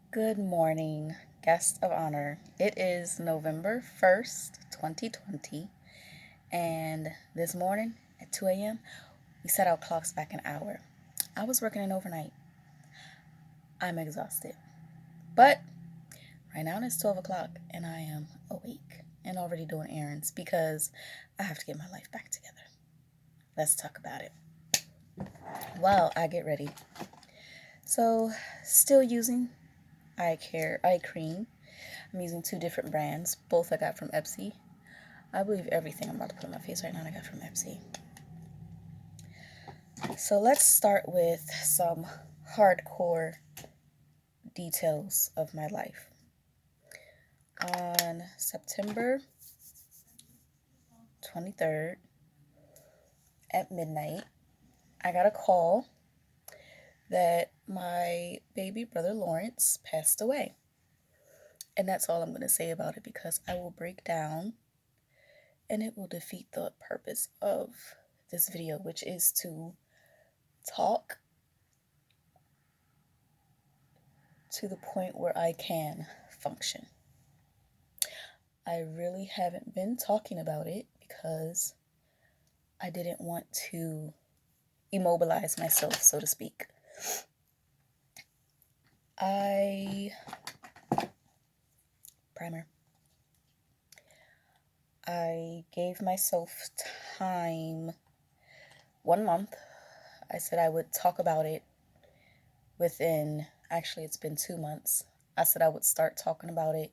Good morning, guest of honor. It is November 1st, 2020, and this morning at 2 a.m., we set our clocks back an hour. I was working an overnight. I'm exhausted. But right now it's 12 o'clock, and I am awake and already doing errands because I have to get my life back together. Let's talk about it while I get ready. So, still using eye cream. I'm using two different brands. Both I got from Epsy. I believe everything I'm about to put on my face right now I got from Epsy. So let's start with some hardcore details of my life. On September 23rd at midnight, I got a call that my baby brother Lawrence passed away. And that's all I'm going to say about it because I will break down and it will defeat the purpose of this video, which is to talk to the point where I can function. I really haven't been talking about it because I didn't want to immobilize myself, so to speak. I gave myself time, 1 month. I said I would talk about it actually it's been 2 months. I said I would start talking about it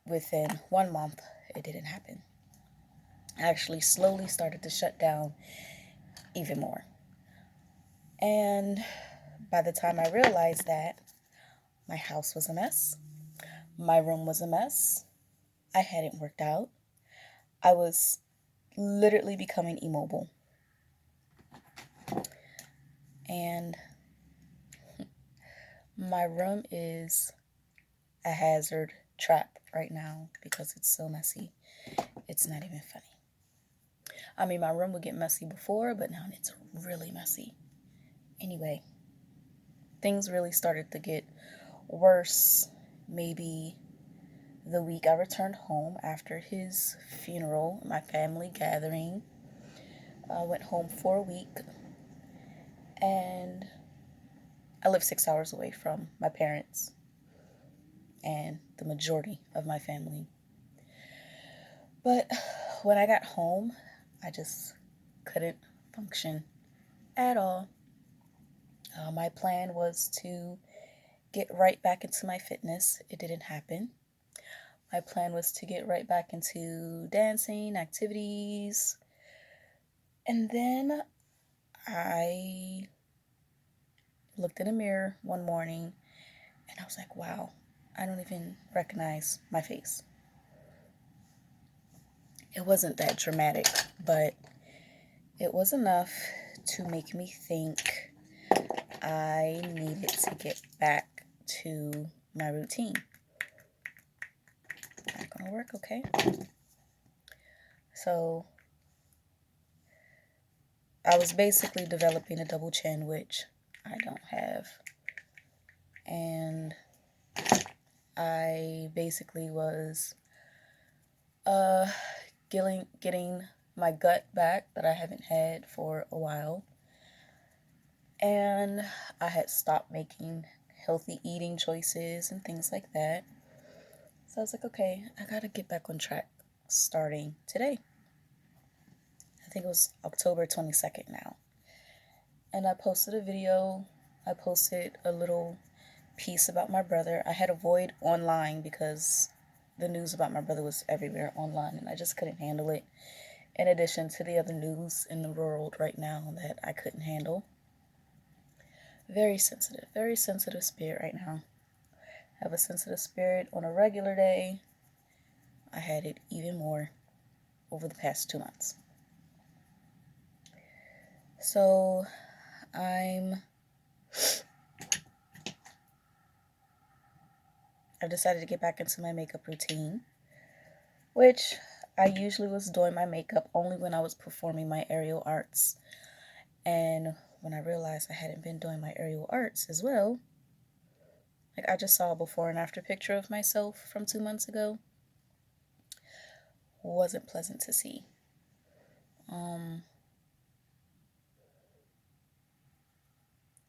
within 1 month. It didn't happen. I actually slowly started to shut down even more. And by the time I realized that, my house was a mess. My room was a mess. I hadn't worked out. I was literally becoming immobile. And my room is a hazard trap right now because it's so messy. It's not even funny. I mean, my room would get messy before, but now it's really messy. Anyway, things really started to get worse maybe the week I returned home after his funeral, my family gathering. I went home for a week, and I live 6 hours away from my parents and the majority of my family. But when I got home, I just couldn't function at all. My plan was to get right back into my fitness. It didn't happen. My plan was to get right back into dancing, activities. And then I looked in a mirror one morning and I was like, wow, I don't even recognize my face. It wasn't that dramatic, but it was enough to make me think I needed to get back to my routine. Not gonna work, okay? So I was basically developing a double chin, which I don't have. And I basically was getting my gut back that I haven't had for a while. And I had stopped making healthy eating choices and things like that. So I was like, okay, I gotta get back on track starting today. I think it was October 22nd now. And I posted a video. I posted a little piece about my brother. I had to avoid online because the news about my brother was everywhere online and I just couldn't handle it. In addition to the other news in the world right now that I couldn't handle. Very sensitive spirit right now. I have a sensitive spirit on a regular day. I had it even more over the past 2 months. So I've decided to get back into my makeup routine, which I usually was doing my makeup only when I was performing my aerial arts. And when I realized I hadn't been doing my aerial arts as well, Like, I just saw a before and after picture of myself from 2 months ago. Wasn't pleasant to see.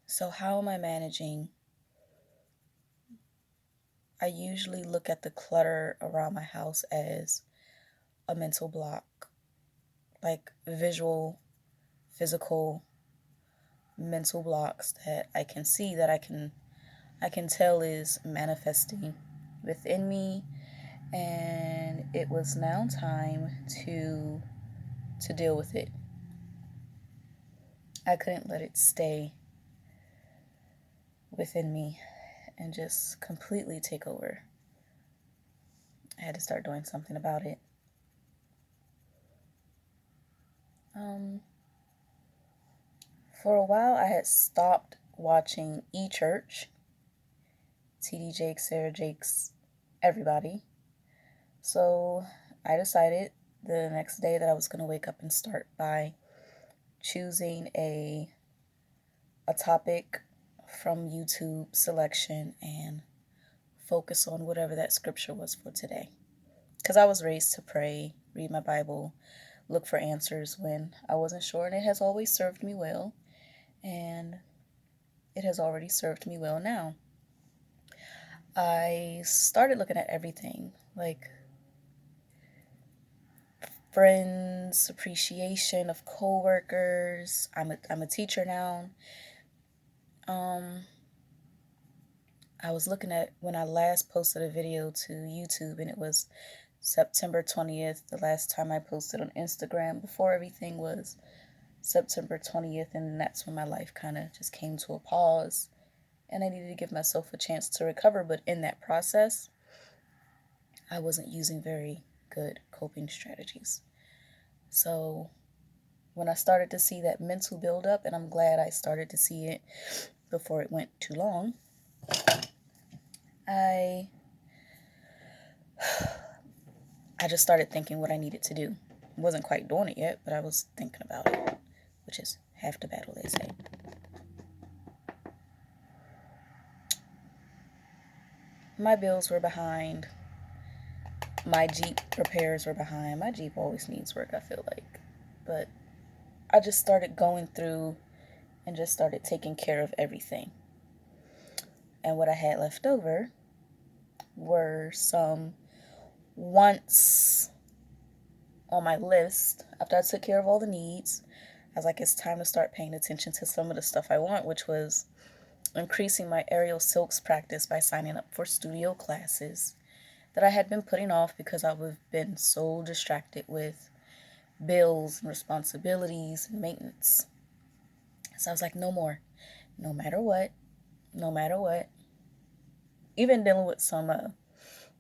So how am I managing? I usually look at the clutter around my house as a mental block, like visual, physical, mental blocks that I can see, that I can tell is manifesting within me, and it was now time to deal with it. I couldn't let it stay within me and just completely take over. I had to start doing something about it. For a while, I had stopped watching E-Church, TD Jakes, Sarah Jakes, everybody. So I decided the next day that I was going to wake up and start by choosing a topic from YouTube selection and focus on whatever that scripture was for today. Because I was raised to pray, read my Bible, look for answers when I wasn't sure, and it has always served me well, and it has already served me well now. I started looking at everything, like friends, appreciation of coworkers. I'm a teacher now. I was looking at when I last posted a video to YouTube, and it was September 20th, the last time I posted on Instagram before everything was September 20th, and that's when my life kind of just came to a pause, and I needed to give myself a chance to recover. But in that process, I wasn't using very good coping strategies. So when I started to see that mental buildup, and I'm glad I started to see it before it went too long, I just started thinking what I needed to do. I wasn't quite doing it yet, but I was thinking about it, which is half the battle, they say. My bills were behind. My Jeep repairs were behind. My Jeep always needs work, I feel like. But I just started going through and just started taking care of everything. And what I had left over were some wants on my list. After I took care of all the needs, I was like, it's time to start paying attention to some of the stuff I want, which was increasing my aerial silks practice by signing up for studio classes that I had been putting off because I would have been so distracted with bills and responsibilities and maintenance. So I was like, no more. No matter what. No matter what. Even dealing with some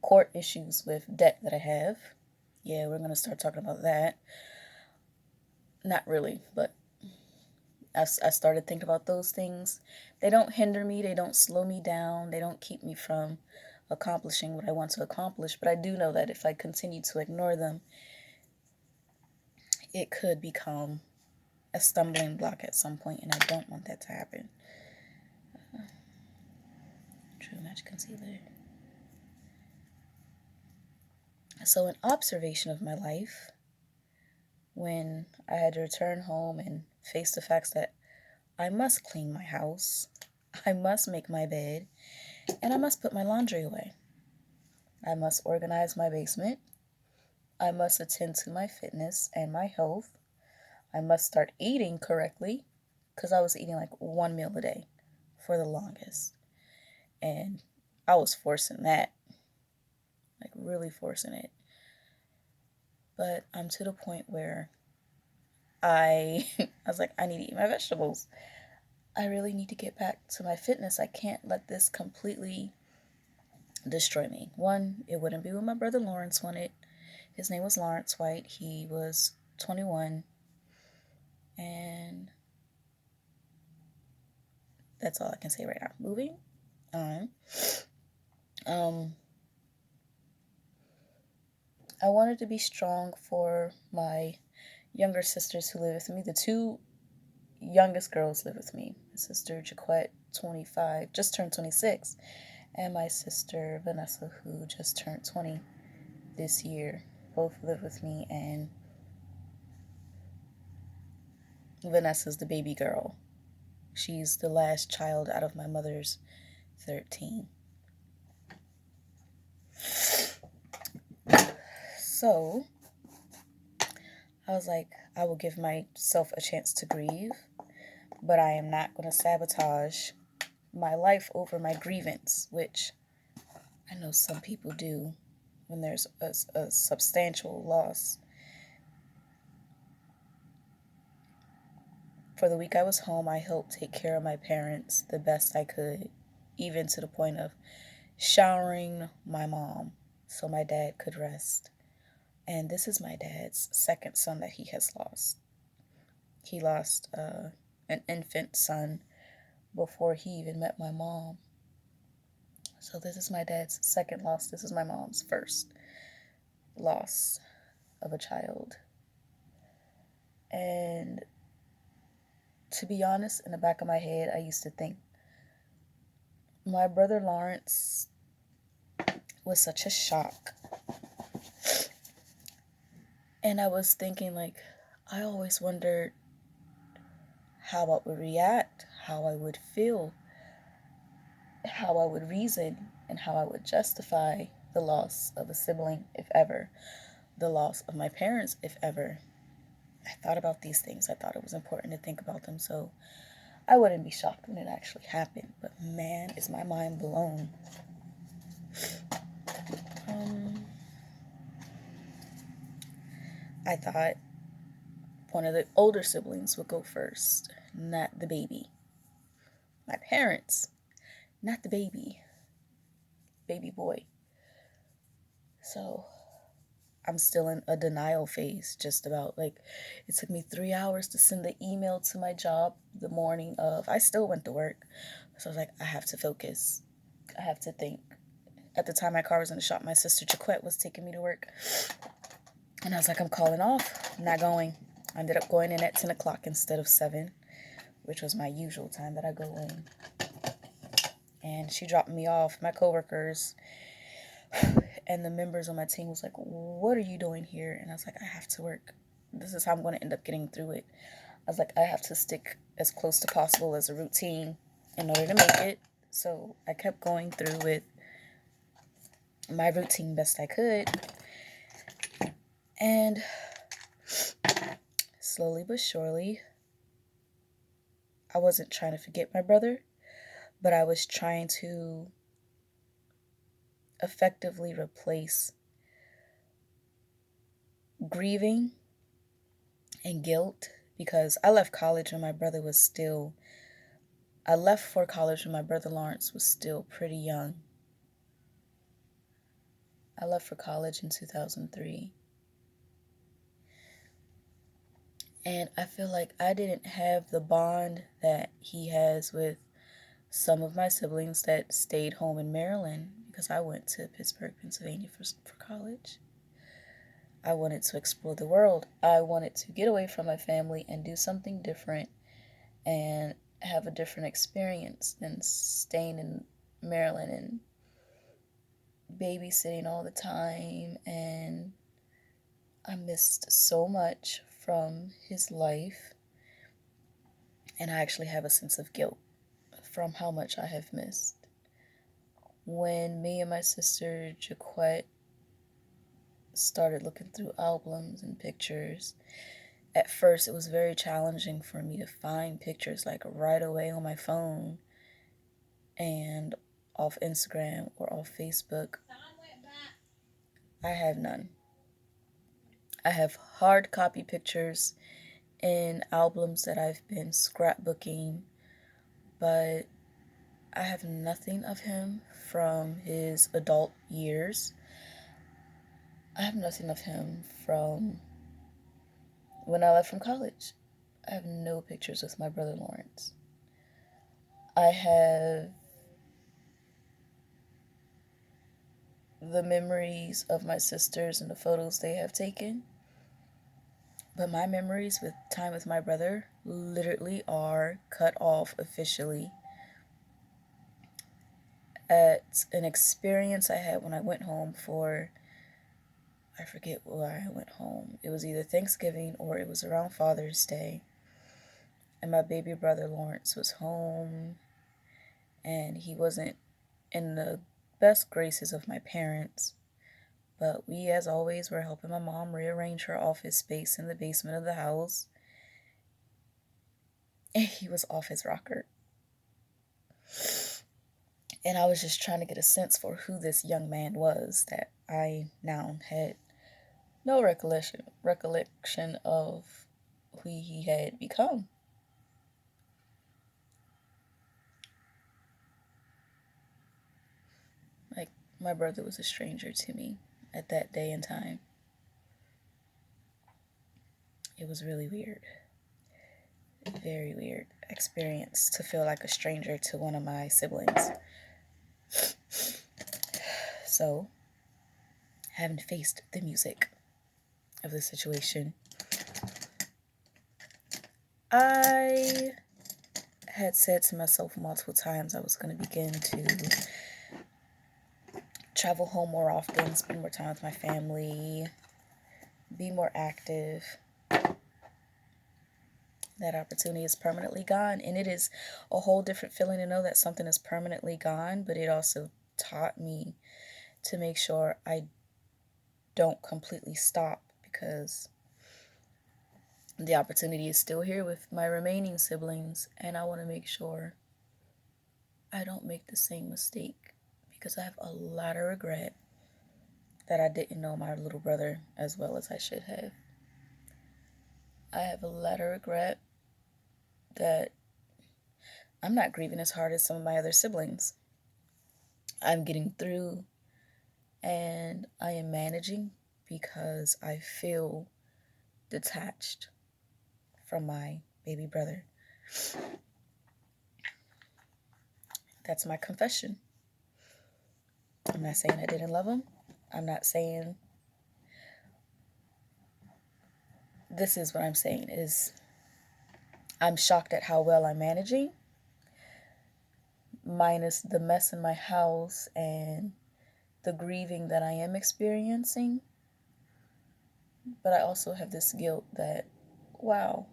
court issues with debt that I have. Yeah, we're going to start talking about that. Not really, but I started thinking about those things. They don't hinder me. They don't slow me down. They don't keep me from accomplishing what I want to accomplish. But I do know that if I continue to ignore them, it could become a stumbling block at some point, and I don't want that to happen. True Match Concealer. So an observation of my life, when I had to return home and face the facts that I must clean my house, I must make my bed, and I must put my laundry away. I must organize my basement. I must attend to my fitness and my health. I must start eating correctly, because I was eating like one meal a day for the longest. And I was forcing that, like really forcing it. But I'm to the point where I was like, I need to eat my vegetables. I really need to get back to my fitness. I can't let this completely destroy me. One, it wouldn't be what my brother Lawrence wanted. His name was Lawrence White. He was 21. And that's all I can say right now. Moving on. I wanted to be strong for my younger sisters who live with me. The two youngest girls live with me. My sister Jaquette, 25, just turned 26, and my sister Vanessa, who just turned 20 this year. Both live with me, and Vanessa's the baby girl. She's the last child out of my mother's 13. So I was like, I will give myself a chance to grieve, but I am not going to sabotage my life over my grievance, which I know some people do when there's a substantial loss. For the week I was home, I helped take care of my parents the best I could, even to the point of showering my mom so my dad could rest. And this is my dad's second son that he has lost. He lost an infant son before he even met my mom. So this is my dad's second loss. This is my mom's first loss of a child. And to be honest, in the back of my head, I used to think my brother Lawrence was such a shock. And I was thinking, like, I always wondered how I would react, how I would feel, how I would reason, and how I would justify the loss of a sibling, if ever, the loss of my parents, if ever. I thought about these things. I thought it was important to think about them, so I wouldn't be shocked when it actually happened. But man, is my mind blown. I thought one of the older siblings would go first, not the baby. My parents, not the baby boy. So I'm still in a denial phase, just about. Like, it took me 3 hours to send the email to my job the morning of. I still went to work. So I was like, I have to focus. I have to think. At the time my car was in the shop, my sister Jaquette was taking me to work. And I was like, I'm calling off. I'm not going. I ended up going in at 10 o'clock instead of 7, which was my usual time that I go in. And she dropped me off. My coworkers and the members on my team was like, what are you doing here? And I was like, I have to work. This is how I'm going to end up getting through it. I was like, I have to stick as close to possible as a routine in order to make it. So I kept going through with my routine best I could. And slowly but surely, I wasn't trying to forget my brother, but I was trying to effectively replace grieving and guilt, because I left college when my brother was still, I left for college when my brother Lawrence was still pretty young. I left for college in 2003. And I feel like I didn't have the bond that he has with some of my siblings that stayed home in Maryland, because I went to Pittsburgh, Pennsylvania for college. I wanted to explore the world. I wanted to get away from my family and do something different and have a different experience than staying in Maryland and babysitting all the time. And I missed so much from his life. And I actually have a sense of guilt from how much I have missed. When me and my sister Jaquette started looking through albums and pictures, at first it was very challenging for me to find pictures like right away on my phone and off Instagram or off Facebook. I have none. I have hard copy pictures in albums that I've been scrapbooking, but I have nothing of him from his adult years. I have nothing of him from when I left from college. I have no pictures with my brother Lawrence. I have the memories of my sisters and the photos they have taken. But my memories with time with my brother literally are cut off officially at an experience I had when I went home for, I forget why I went home. It was either Thanksgiving or it was around Father's Day. And my baby brother Lawrence was home, and he wasn't in the best graces of my parents. But we, as always, were helping my mom rearrange her office space in the basement of the house. And he was off his rocker. And I was just trying to get a sense for who this young man was that I now had no recollection of who he had become. Like, my brother was a stranger to me at that day and time. It was really weird. Very weird experience to feel like a stranger to one of my siblings. So, having faced the music of the situation, I had said to myself multiple times I was going to begin to travel home more often, spend more time with my family, be more active. That opportunity is permanently gone, and it is a whole different feeling to know that something is permanently gone, but it also taught me to make sure I don't completely stop, because the opportunity is still here with my remaining siblings, and I want to make sure I don't make the same mistake, because I have a lot of regret that I didn't know my little brother as well as I should have. I have a lot of regret that I'm not grieving as hard as some of my other siblings. I'm getting through, and I am managing because I feel detached from my baby brother. That's my confession. I'm not saying I didn't love him. I'm not saying... This is what I'm saying is I'm shocked at how well I'm managing, minus the mess in my house and the grieving that I am experiencing. But I also have this guilt that, wow,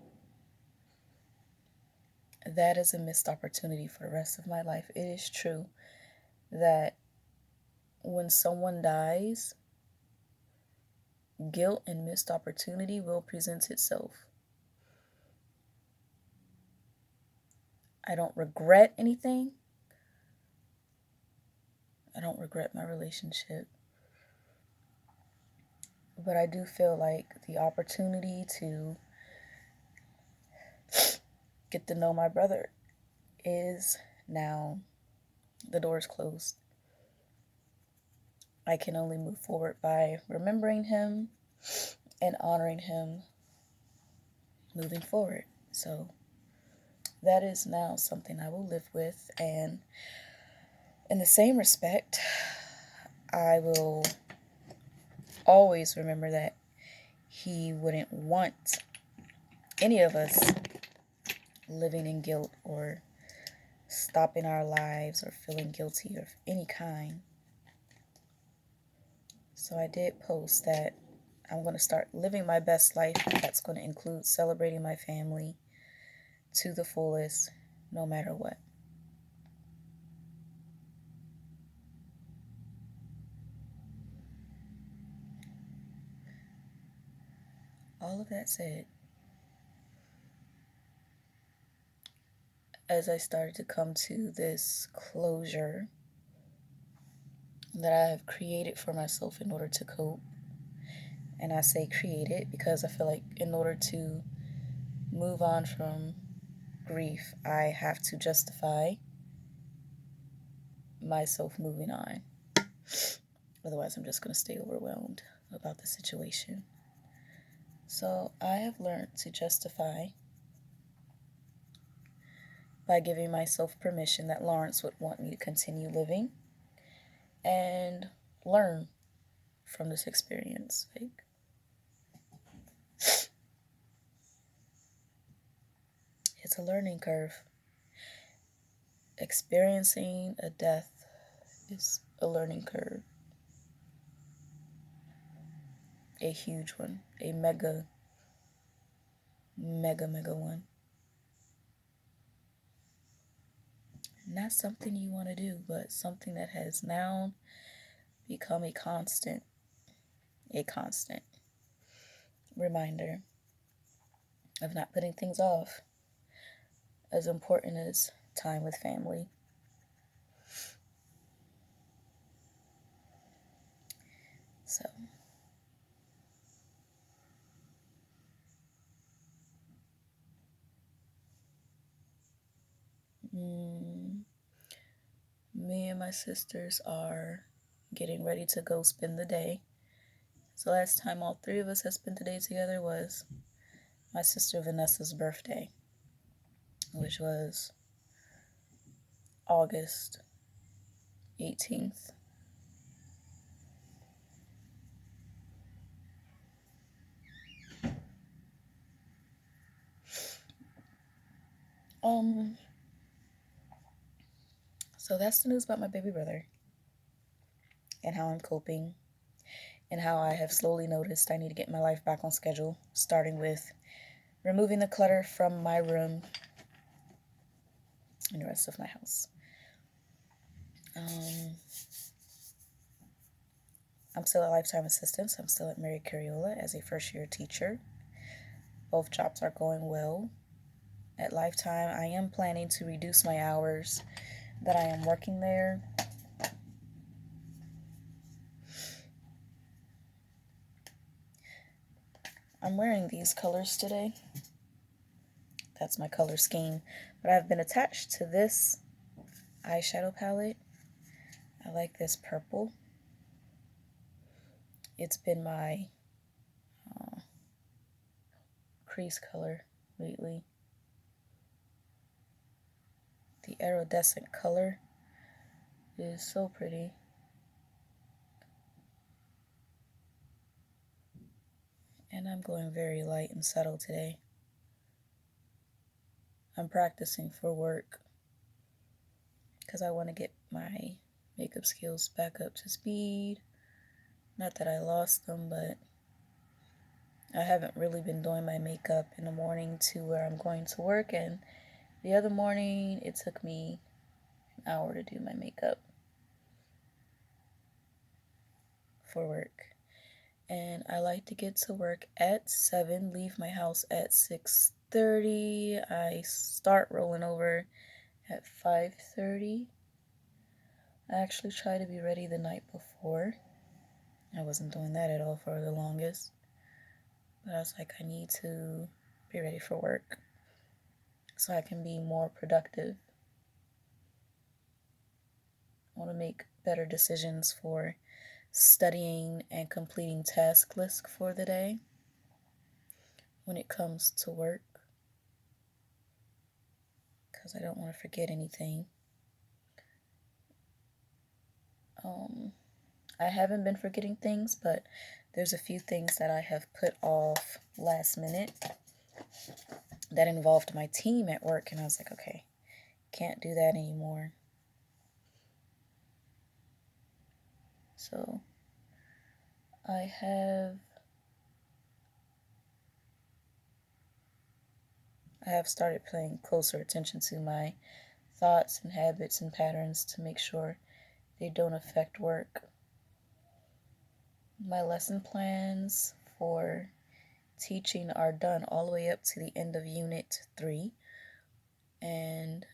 that is a missed opportunity for the rest of my life. It is true that when someone dies, guilt and missed opportunity will present itself. I don't regret anything. I don't regret my relationship. But I do feel like the opportunity to get to know my brother is now, the door's closed. I can only move forward by remembering him and honoring him moving forward. So that is now something I will live with. And in the same respect, I will always remember that he wouldn't want any of us living in guilt or stopping our lives or feeling guilty of any kind. So I did post that I'm going to start living my best life. That's going to include celebrating my family to the fullest, no matter what. All of that said, as I started to come to this closure that I have created for myself in order to cope, and I say created because I feel like in order to move on from grief, I have to justify myself moving on. Otherwise, I'm just going to stay overwhelmed about the situation. So I have learned to justify by giving myself permission that Lawrence would want me to continue living and learn from this experience. Like, it's a learning curve. Experiencing a death is a learning curve. A huge one. A mega one. Not something you want to do, but something that has now become a constant reminder of not putting things off, as important as time with family. So me and my sisters are getting ready to go spend the day. So last time all three of us had spent the day together was my sister Vanessa's birthday, which was August 18th. So that's the news about my baby brother and how I'm coping and how I have slowly noticed I need to get my life back on schedule, starting with removing the clutter from my room and the rest of my house. I'm still a lifetime assistant, so I'm still at Mary Cariola as a first-year teacher. Both jobs are going well. At Lifetime, I am planning to reduce my hours that I am working there. I'm wearing these colors today. That's my color scheme. But I've been attached to this eyeshadow palette. I like this purple. It's been my crease color lately. The iridescent color is so pretty. And I'm going very light and subtle today. I'm practicing for work because I want to get my makeup skills back up to speed. Not that I lost them, but I haven't really been doing my makeup in the morning to where I'm going to work, and the other morning it took me an hour to do my makeup for work. And I like to get to work at 7, leave my house at 6:30. I start rolling over at 5:30. I actually try to be ready the night before. I wasn't doing that at all for the longest. But I was like, I need to be ready for work so I can be more productive. I want to make better decisions for studying and completing task lists for the day when it comes to work, because I don't want to forget anything. I haven't been forgetting things, but there's a few things that I have put off last minute that involved my team at work, and I was like, okay, can't do that anymore. So I have started paying closer attention to my thoughts and habits and patterns to make sure they don't affect work. My lesson plans for teaching are done all the way up to the end of Unit 3 and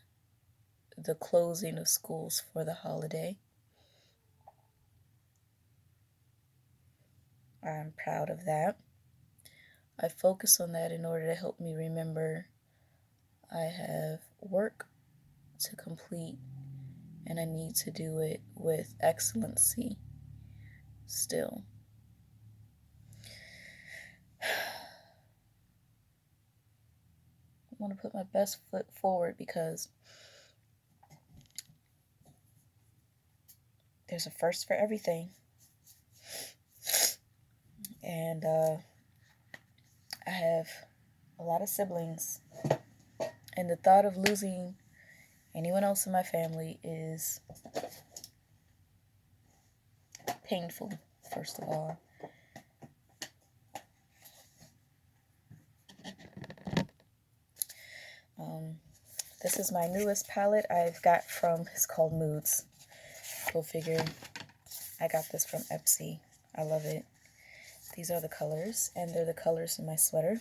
the closing of schools for the holiday. I'm proud of that. I focus on that in order to help me remember I have work to complete and I need to do it with excellency still. I want to put my best foot forward because there's a first for everything. And I have a lot of siblings. And the thought of losing anyone else in my family is painful, first of all. This is my newest palette I've got from, it's called Moods. Go figure. I got this from Epsy. I love it. These are the colors, and they're the colors in my sweater.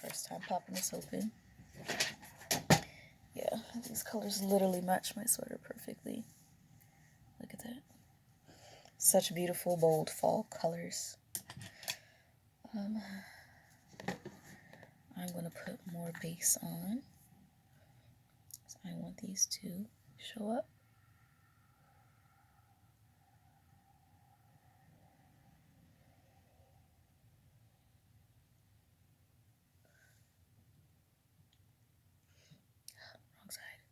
First time popping this open. Yeah, these colors literally match my sweater perfectly. Look at that. Such beautiful, bold fall colors. I'm going to put more base on. So I want these to show up. Wrong side.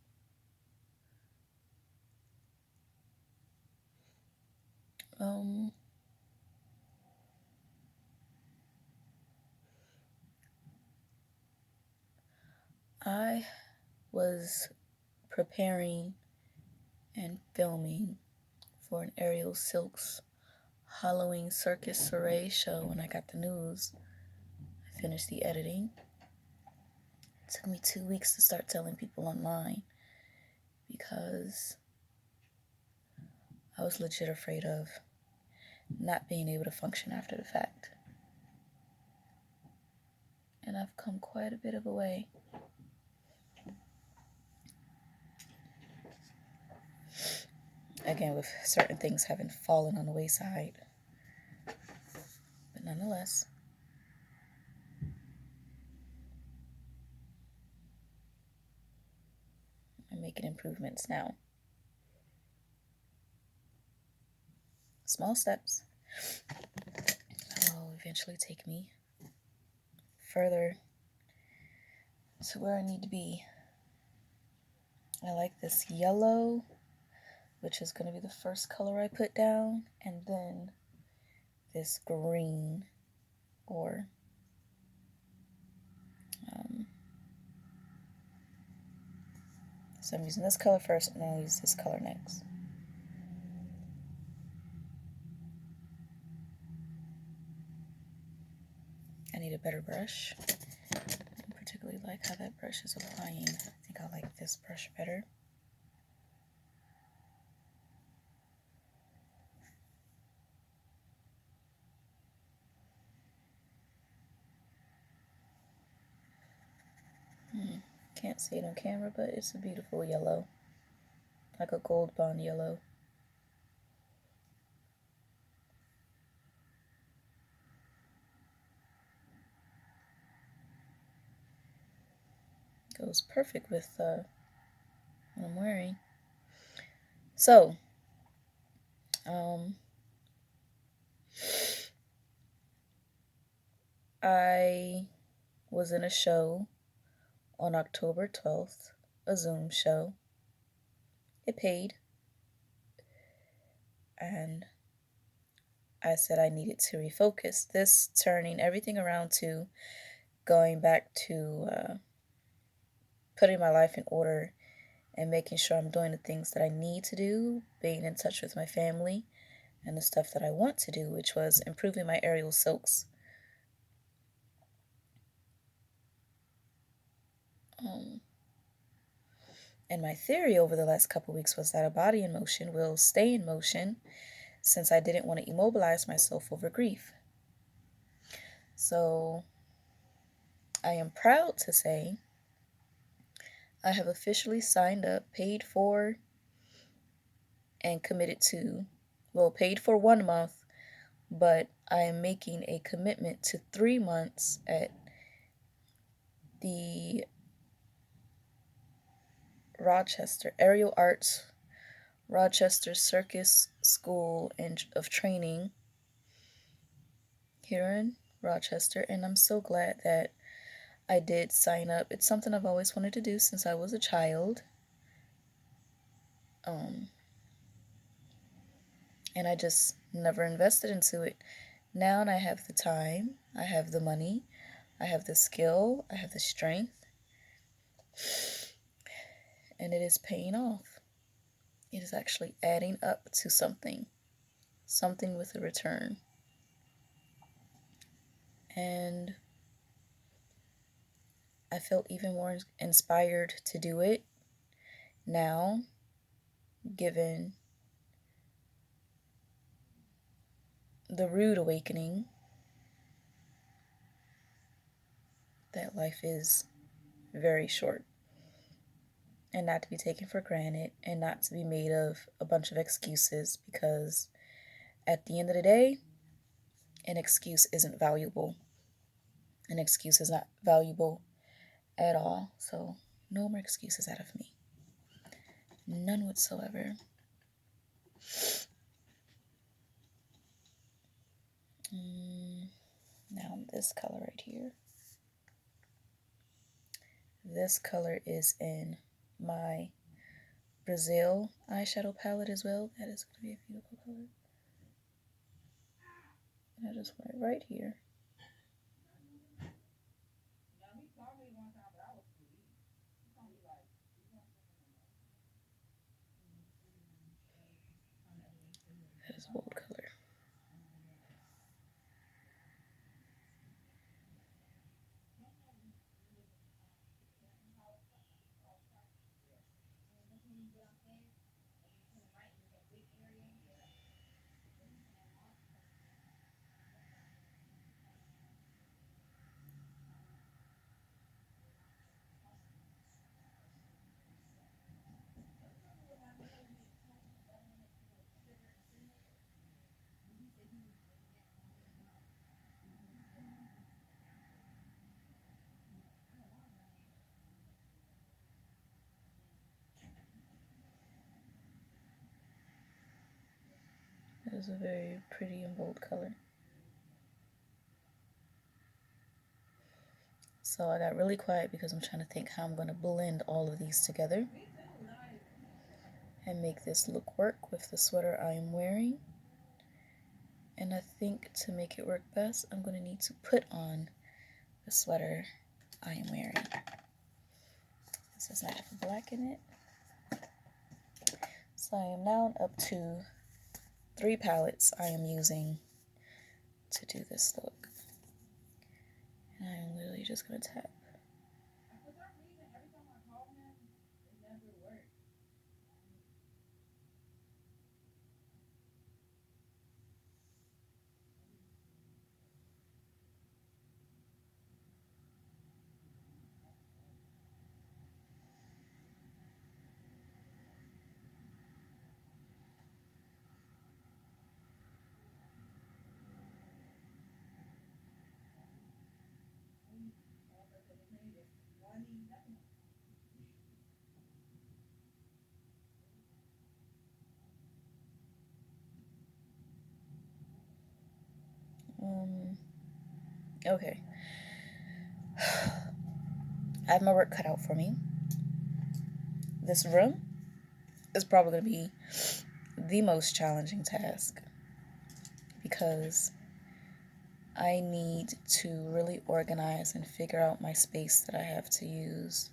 I was preparing and filming for an Aerial Silks Halloween Circus Soiree show when I got the news. I finished the editing. It took me 2 weeks to start telling people online because I was legit afraid of not being able to function after the fact. And I've come quite a bit of a way. Again, with certain things having fallen on the wayside. But nonetheless, I'm making improvements now. Small steps will eventually take me further to where I need to be. I like this yellow, which is going to be the first color I put down, and then this green, or so I'm using this color first, and then I'll use this color next. I need a better brush. I particularly like how that brush is applying. I think I like this brush better. Can't see it on camera, but it's a beautiful yellow. Like a gold bond yellow. Goes perfect with what I'm wearing. So, I was in a show on October 12th, a Zoom show. It paid. And I said I needed to refocus. This turning everything around to going back to putting my life in order and making sure I'm doing the things that I need to do, being in touch with my family, and the stuff that I want to do, which was improving my aerial silks. And my theory over the last couple weeks was that a body in motion will stay in motion, since I didn't want to immobilize myself over grief. So I am proud to say I have officially signed up, paid for, and committed to, well, paid for 1 month, but I am making a commitment to 3 months at the Rochester Aerial Arts Rochester Circus School of Training here in Rochester, and I'm so glad that I did sign up. It's something I've always wanted to do since I was a child. And I just never invested into it. Now I have the time, I have the money, I have the skill, I have the strength, and it is paying off. it is actually adding up to something with a return. And I felt even more inspired to do it now, given the rude awakening that life is very short and not to be taken for granted and not to be made of a bunch of excuses, because at the end of the day, an excuse isn't valuable. An excuse is not valuable at all. So no more excuses out of me. None whatsoever. Now this color right here. This color is in my Brazil eyeshadow palette as well. That is going to be a beautiful color. And I just want it right here. That is a bold color. That is a very pretty and bold color. So I got really quiet because I'm trying to think how I'm going to blend all of these together and make this look work with the sweater I am wearing. And I think to make it work best, I'm going to need to put on the sweater I am wearing. This does not have black in it. So I am now up to 3 palettes I am using to do this look. And I am literally just going to tap. Okay. I have my work cut out for me. This room is probably going to be the most challenging task because I need to really organize and figure out my space that I have to use.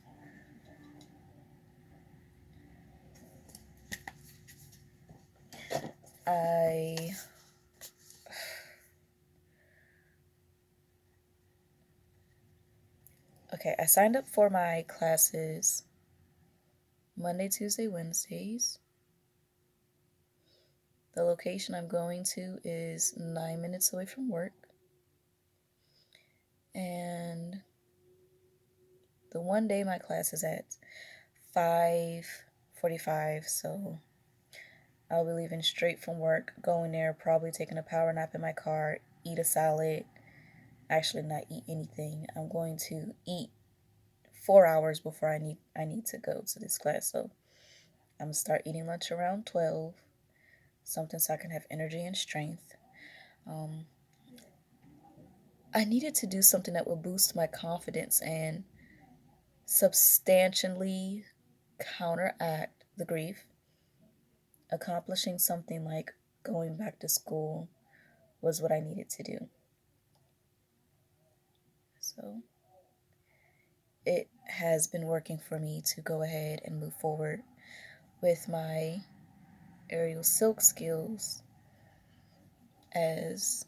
I signed up for my classes Monday, Tuesday, Wednesdays. The location I'm going to is 9 minutes away from work. And the one day my class is at 5:45, so I'll be leaving straight from work, going there, probably taking a power nap in my car, eat a salad. Actually, not eat anything. I'm going to eat 4 hours before I need to go to this class. So I'm gonna start eating lunch around 12, something so I can have energy and strength. I needed to do something that would boost my confidence and substantially counteract the grief. Accomplishing something like going back to school was what I needed to do. So it has been working for me to go ahead and move forward with my aerial silk skills as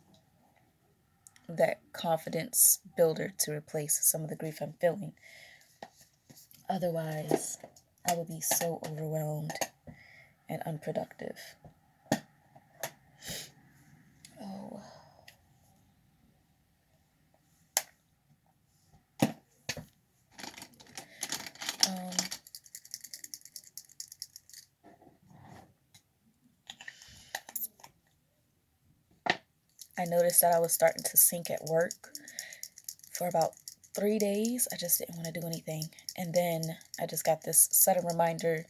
that confidence builder to replace some of the grief I'm feeling. Otherwise, I would be so overwhelmed and unproductive. Oh. I noticed that I was starting to sink at work. For about 3 days, I just didn't want to do anything. And then I just got this sudden reminder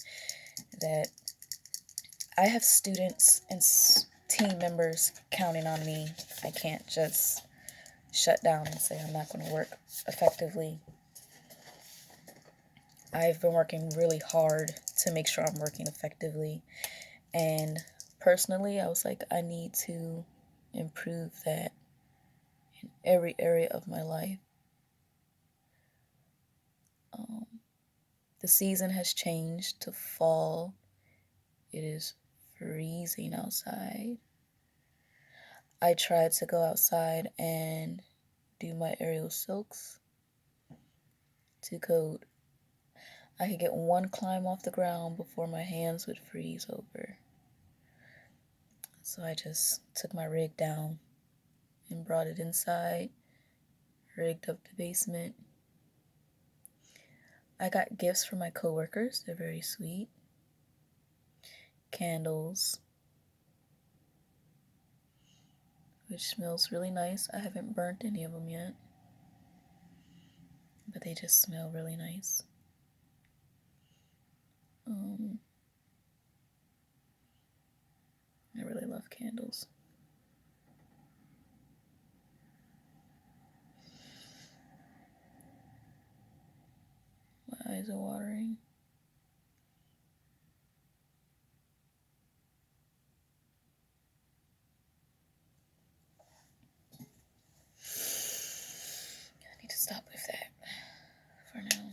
that I have students and team members counting on me. I can't just shut down and say I'm not going to work effectively. I've been working really hard to make sure I'm working effectively. And personally, I was like, I need to improve that in every area of my life. The season has changed to fall. It is freezing outside. I tried to go outside and do my aerial silks to code. I could get one climb off the ground before my hands would freeze over. So I just took my rig down and brought it inside, rigged up the basement. I got gifts from my coworkers. They're very sweet. Candles, which smells really nice. I haven't burnt any of them yet, but they just smell really nice. I really love candles. My eyes are watering. I need to stop with that for now.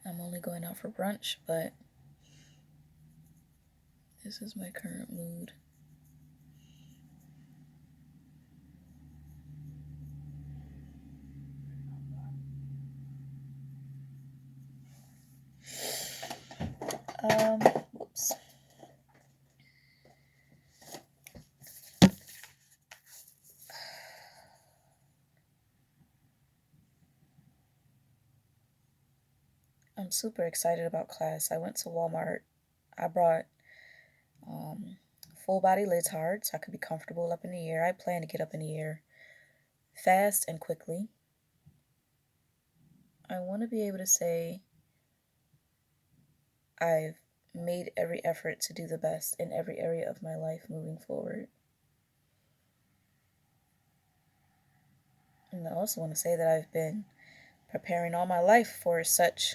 I'm only going out for brunch, but this is my current mood. Whoops. I'm super excited about class. I went to Walmart. I brought full body leotard so I could be comfortable up in the air. I plan to get up in the air fast and quickly. I want to be able to say I've made every effort to do the best in every area of my life moving forward. And I also want to say that I've been preparing all my life for such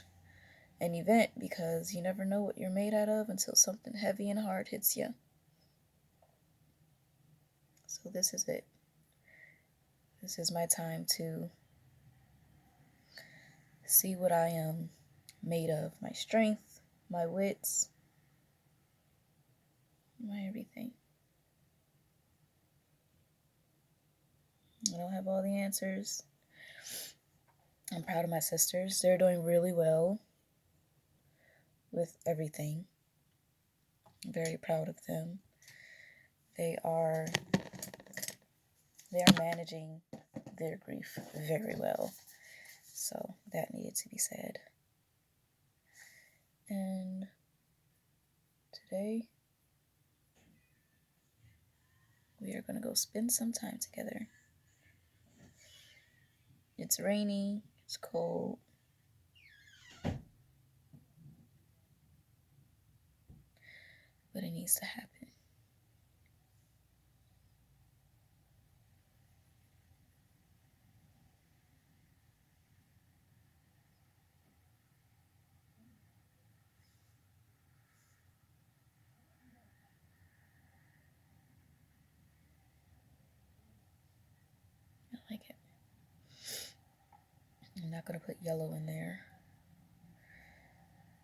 an event because you never know what you're made out of until something heavy and hard hits you. So this is it. This is my time to see what I am made of. My strength, my wits, my everything. I don't have all the answers. I'm proud of my sisters. They're doing really well with everything. I'm very proud of them. They are managing their grief very well. So that needed to be said. And today we are going to go spend some time together. It's rainy, it's cold, but it needs to happen. I'm not going to put yellow in there.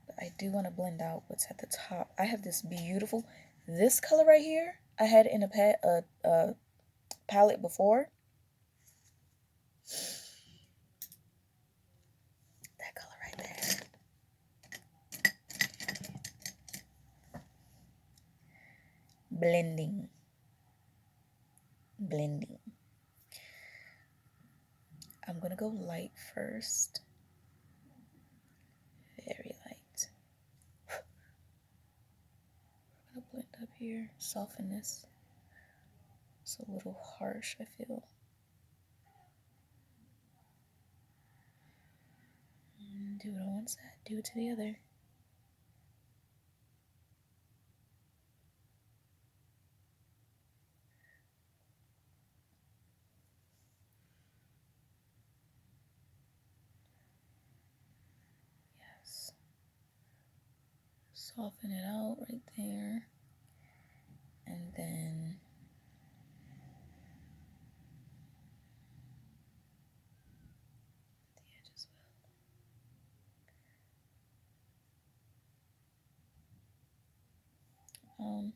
But I do want to blend out what's at the top. I have this beautiful, this color right here, I had in a palette before. That color right there. Blending. I'm going to go light first. Very light. I'm going to blend up here. Soften this. It's a little harsh, I feel. Do it on one side, do it to the other. Yes. Soften it out right there. And then the edge as well.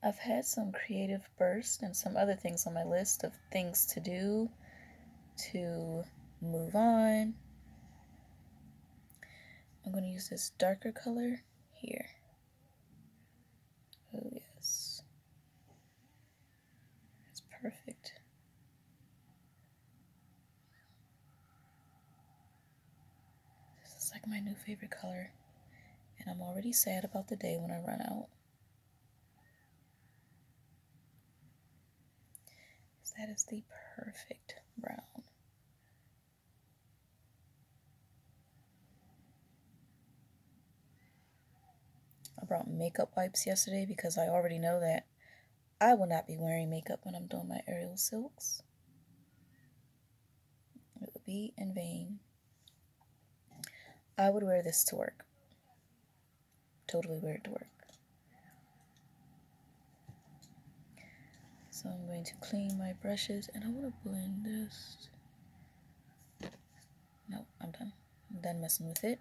I've had some creative bursts and some other things on my list of things to do to move on. I'm going to use this darker color here. Oh yes, it's perfect. This is like my new favorite color, and I'm already sad about the day when I run out. That is the perfect brown. I brought makeup wipes yesterday because I already know that I will not be wearing makeup when I'm doing my aerial silks. It would be in vain. I would wear this to work. Totally wear it to work. So I'm going to clean my brushes and I want to blend this. No, I'm done. I'm done messing with it.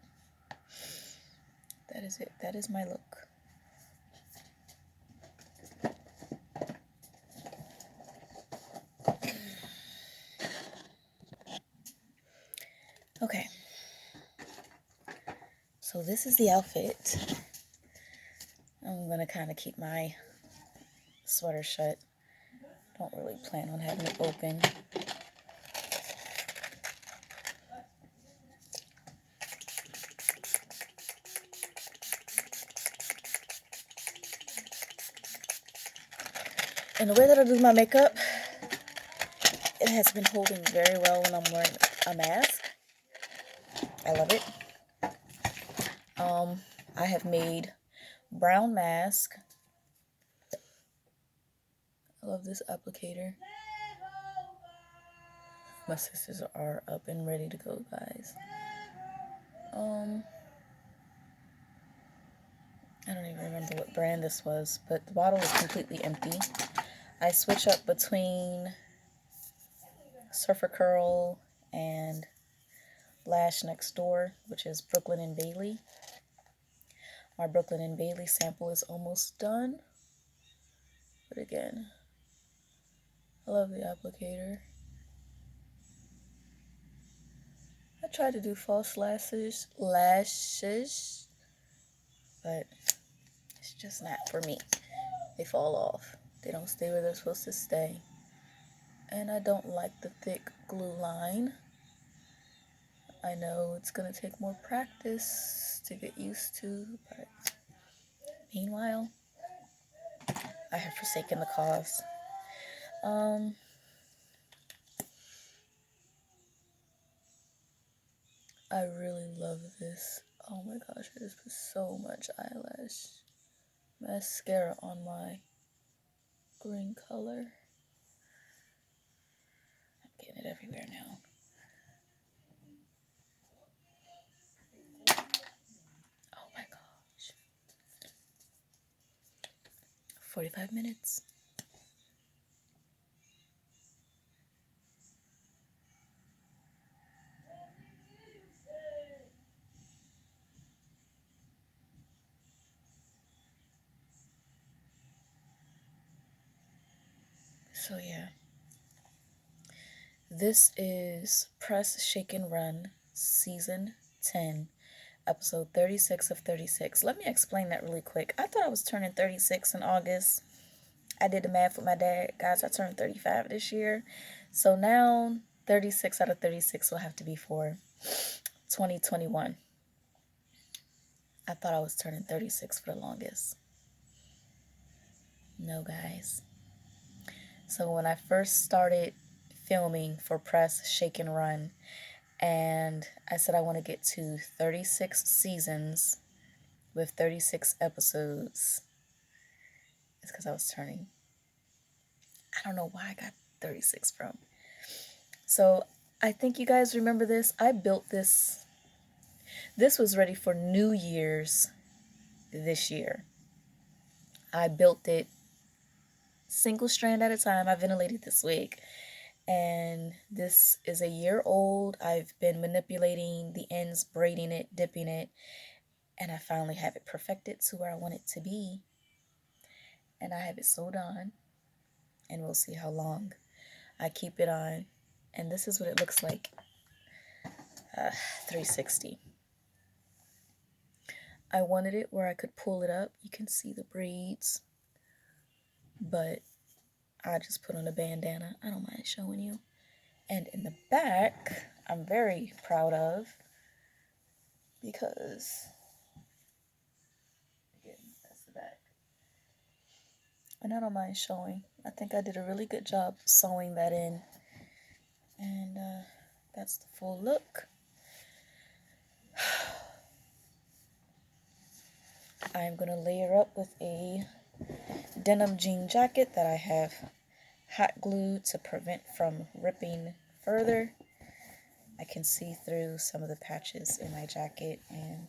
That is it. That is my look. Okay. So this is the outfit. I'm going to kind of keep my sweater shut. Don't really plan on having it open. And the way that I do my makeup, it has been holding very well when I'm wearing a mask. I love it. I have made brown mask. I love this applicator. My sisters are up and ready to go, guys. I don't even remember what brand this was, but the bottle is completely empty. I switch up between Surfer Curl and Lash Next Door, which is Brooklyn and Bailey. My Brooklyn and Bailey sample is almost done. But again, I love the applicator. I tried to do false lashes, but it's just not for me. They fall off. They don't stay where they're supposed to stay. And I don't like the thick glue line. I know it's going to take more practice to get used to, but meanwhile, I have forsaken the cause. I really love this. Oh my gosh, I just put so much eyelash mascara on my green color. I'm getting it everywhere now. Oh my gosh. 45 minutes. So yeah, this is Press, Shake, and Run Season 10, Episode 36 of 36. Let me explain that really quick. I thought I was turning 36 in August. I did the math with my dad. Guys, I turned 35 this year. So now 36 out of 36 will have to be for 2021. I thought I was turning 36 for the longest. No, guys. So when I first started filming for Press, Shake, and Run, and I said I want to get to 36 seasons with 36 episodes, it's because I was turning. I don't know why I got 36 from. So I think you guys remember this. I built this. This was ready for New Year's this year. I built it single strand at a time. I ventilated this wig. And this is a year old. I've been manipulating the ends, braiding it, dipping it. And I finally have it perfected to where I want it to be. And I have it sewed on. And we'll see how long I keep it on. And this is what it looks like. 360. I wanted it where I could pull it up. You can see the braids. But I just put on a bandana. I don't mind showing you. And in the back, I'm very proud of. Because, again, that's the back. And I don't mind showing. I think I did a really good job sewing that in. And that's the full look. I'm going to layer up with a denim jean jacket that I have hot glued to prevent from ripping further. I can see through some of the patches in my jacket, and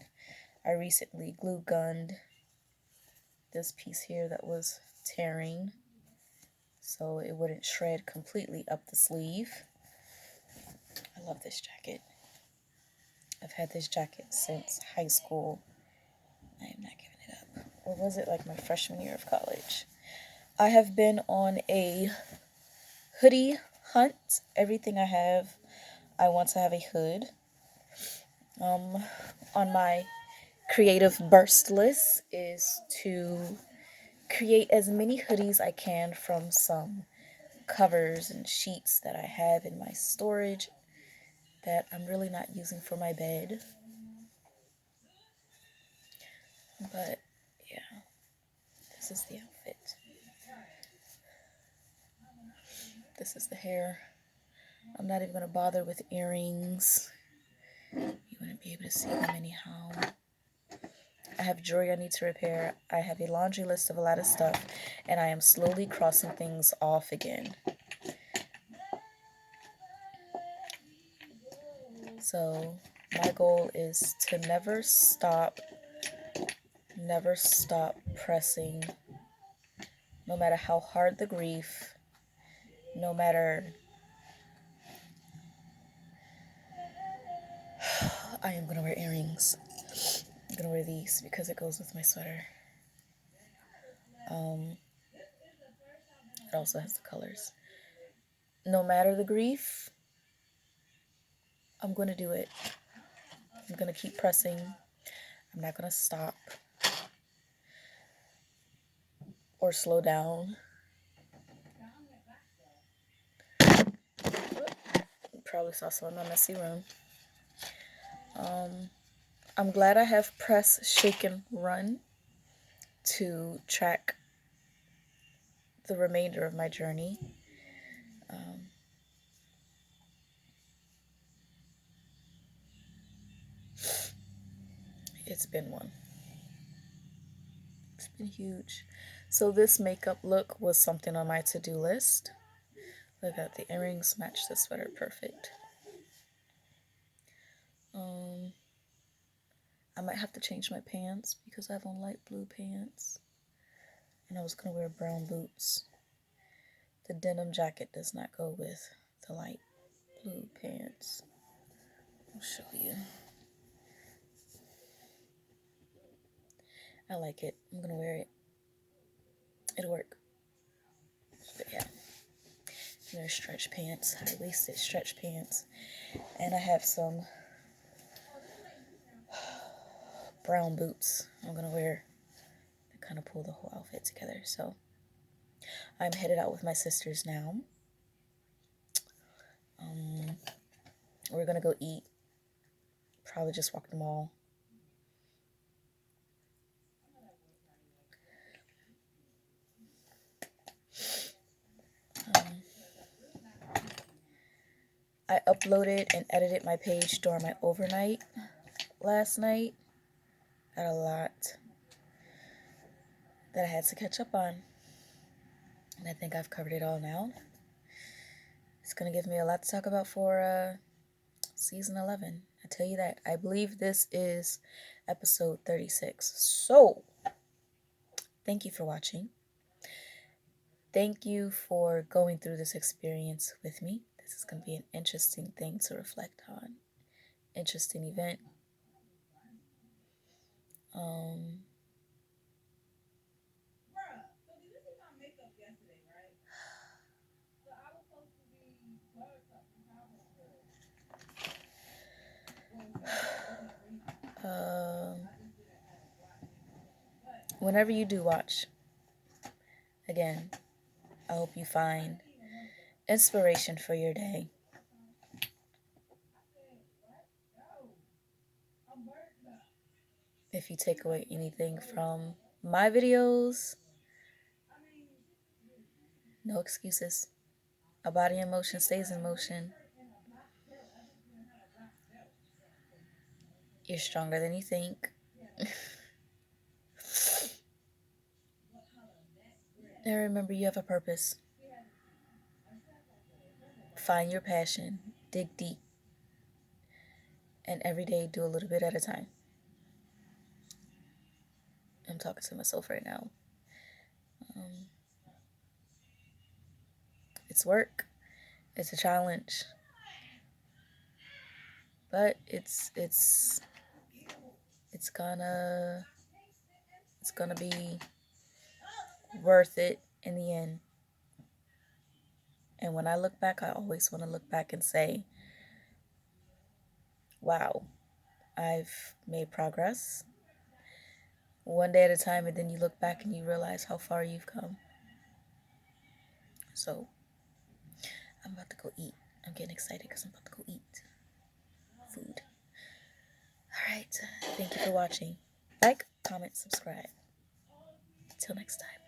I recently glue gunned this piece here that was tearing so it wouldn't shred completely up the sleeve. I love this jacket. I've had this jacket since high school. I am not giving it up. Or was it like my freshman year of college? I have been on a hoodie hunt. Everything I have, I want to have a hood. On my creative burst list is to create as many hoodies I can from some covers and sheets that I have in my storage that I'm really not using for my bed. But yeah, this is the outfit. This is the hair. I'm not even going to bother with earrings. You wouldn't be able to see them anyhow. I have jewelry I need to repair. I have a laundry list of a lot of stuff, and I am slowly crossing things off again. So my goal is to never stop pressing, no matter how hard the grief, no matter. I am going to wear earrings. I'm going to wear these because it goes with my sweater. It also has the colors. No matter the grief, I'm going to do it. I'm going to keep pressing. I'm not going to stop or slow down. You probably saw some of my messy room. I'm glad I have Press, Shake, and Run to track the remainder of my journey. It's been one. It's been huge. So this makeup look was something on my to-do list. Look at the earrings match the sweater perfect. I might have to change my pants because I have on light blue pants. And I was going to wear brown boots. The denim jacket does not go with the light blue pants. I'll show you. I like it. I'm going to wear it. It'll work. But yeah. They're stretch pants, high-waisted stretch pants. And I have some brown boots I'm gonna wear to kind of pull the whole outfit together. So I'm headed out with my sisters now. We're gonna go eat. Probably just walk the mall. I uploaded and edited my page during my overnight last night. Had a lot that I had to catch up on. And I think I've covered it all now. It's going to give me a lot to talk about for season 11. I tell you that. I believe this is episode 36. So, thank you for watching. Thank you for going through this experience with me. This is going to be an interesting thing to reflect on. Interesting event. Whenever you do watch, again, I hope you find inspiration for your day. If you take away anything from my videos, no excuses. A body in motion stays in motion. You're stronger than you think. And remember, you have a purpose. Find your passion. Dig deep. And every day, do a little bit at a time. I'm talking to myself right now. It's work. It's a challenge. But it's gonna be worth it in the end. And when I look back, I always want to look back and say, wow, I've made progress one day at a time. And then you look back and you realize how far you've come. So I'm about to go eat. I'm getting excited because I'm about to go eat food. All right. Thank you for watching. Like, comment, subscribe. Till next time.